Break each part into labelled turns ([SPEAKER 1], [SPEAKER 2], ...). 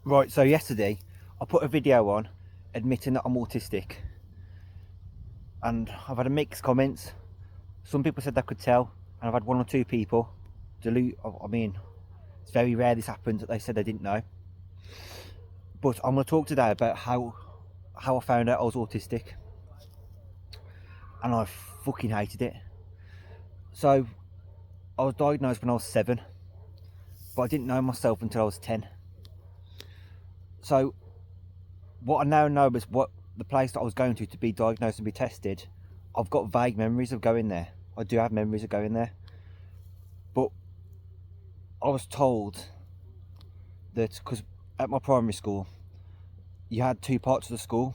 [SPEAKER 1] Right, so yesterday I put a video on admitting that I'm autistic, and I've had a mixed comments. Some people said they could tell, and I've had one or two people delete. I mean, it's very rare this happens that they said they didn't know. But I'm going to talk today about how I found out I was autistic, and I fucking hated it. So I was diagnosed when I was 7, but I didn't know myself until I was 10. So what I now know is what the place that I was going to be diagnosed and be tested. I've got vague memories of going there. I do have memories of going there, but I was told that because at my primary school you had two parts of the school,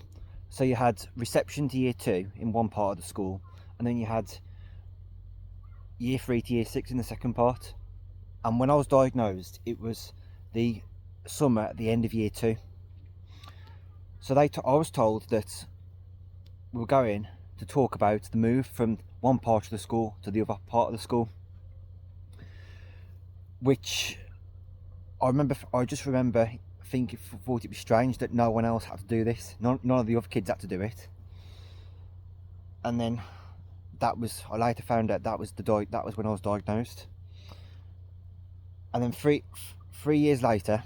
[SPEAKER 1] so you had reception to year 2 in one part of the school, and then you had year 3 to year 6 in the second part. And when I was diagnosed, it was the summer at the end of year 2. So I was told that we were going to talk about the move from one part of the school to the other part of the school, which I just remember thinking, thought it was strange that no one else had to do this. None of the other kids had to do it. And then I later found out that was when I was diagnosed. And then three years later,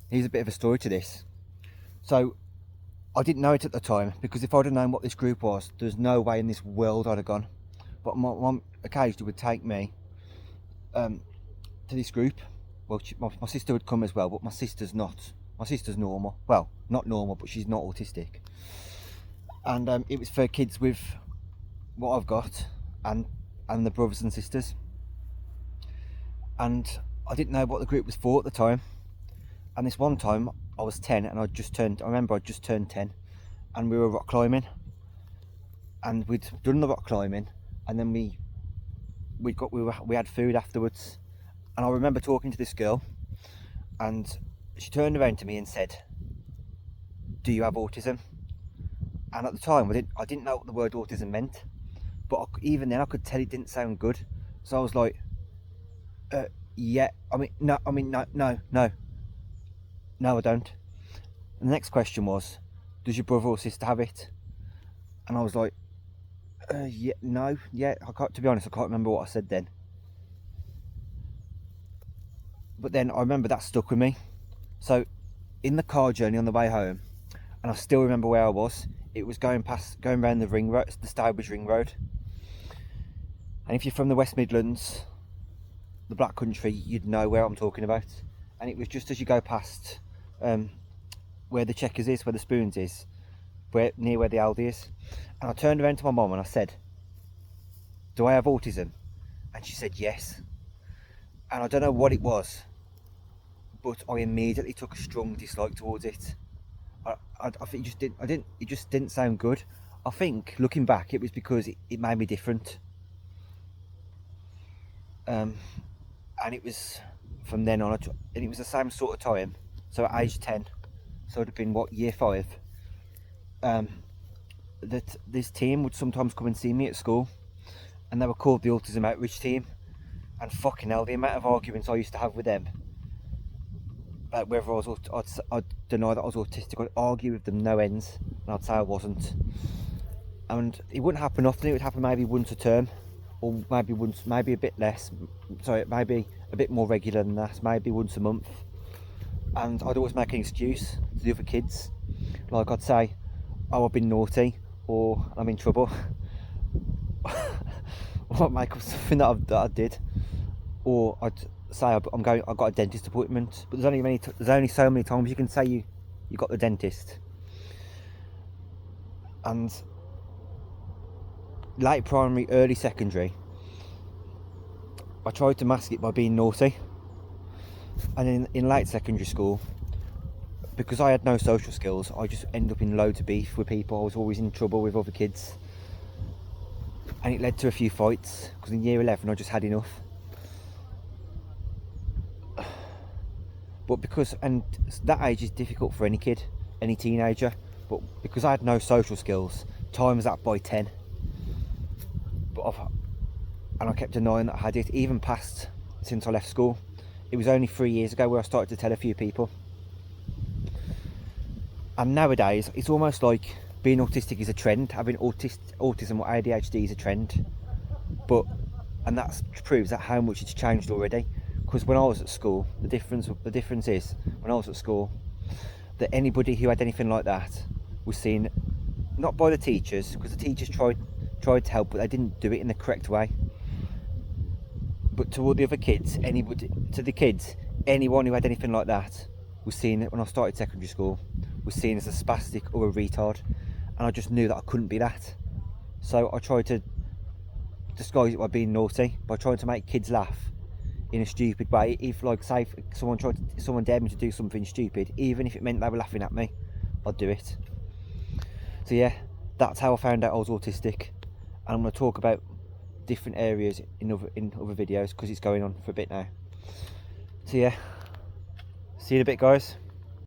[SPEAKER 1] here's a bit of a story to this. So I didn't know it at the time, because if I'd have known what this group was, there's no way in this world I'd have gone. But my mum occasionally would take me to this group. Well, my sister would come as well, but my sister's not. My sister's normal. Well, not normal, but she's not autistic. And it was for kids with what I've got, and the brothers and sisters. And I didn't know what the group was for at the time. And this one time I was 10, and I remember I'd just turned 10, and we were rock climbing, and we'd done the rock climbing, and then we had food afterwards. And I remember talking to this girl, and she turned around to me and said, "Do you have autism?" And at the time I didn't know what the word autism meant, but even then I could tell it didn't sound good. So I was like, yeah, no, I don't. And the next question was, does your brother or sister have it? And I was like, yeah, no, yeah. To be honest, I can't remember what I said then. But then I remember that stuck with me. So in the car journey on the way home, and I still remember where I was, it was going around the ring road, the Stourbridge Ring Road. And if you're from the West Midlands, the Black Country, you'd know where I'm talking about. And it was just as you go past where the Checkers is, where the Spoons is, near where the Aldi is. And I turned around to my mum and I said, "Do I have autism?" And she said yes. And I don't know what it was, but I immediately took a strong dislike towards it. I think it just didn't sound good. I think looking back, it was because it made me different. And it was from then on, and it was the same sort of time. So at age 10, so it'd have been year 5. That this team would sometimes come and see me at school, and they were called the Autism Outreach Team. And fucking hell, the amount of arguments I used to have with them about whether I'd deny that I was autistic. I'd argue with them no ends, and I'd say I wasn't. And it wouldn't happen often. It would happen maybe once a term, or maybe a bit less. Sorry, maybe a bit more regular than that. Maybe once a month. And I'd always make an excuse to the other kids. Like I'd say, "Oh, I've been naughty," or "I'm in trouble." Or I'd make up something that I did. Or I'd say I've got a dentist appointment. But there's only so many times you can say you got the dentist. And late primary, early secondary, I tried to mask it by being naughty. And in late secondary school, because I had no social skills, I just ended up in loads of beef with people. I was always in trouble with other kids, and it led to a few fights, because in year 11 I just had enough. But and that age is difficult for any kid, any teenager, but because I had no social skills, times that by 10. And I kept denying that I had it, even past since I left school. It was only 3 years ago where I started to tell a few people. And nowadays, it's almost like being autistic is a trend. Having autism or ADHD is a trend. And that proves that how much it's changed already. Because when I was at school, the difference is, when I was at school, that anybody who had anything like that was seen, not by the teachers, because the teachers tried to help, but they didn't do it in the correct way. But to all the other kids, anyone who had anything like that was seen, when I started secondary school, was seen as a spastic or a retard, and I just knew that I couldn't be that. So I tried to disguise it by being naughty, by trying to make kids laugh in a stupid way. If, like, say, if someone dared me to do something stupid, even if it meant they were laughing at me, I'd do it. So yeah, that's how I found out I was autistic, and I'm going to talk about different areas in other videos, because it's going on for a bit now. So yeah, see you in a bit, guys.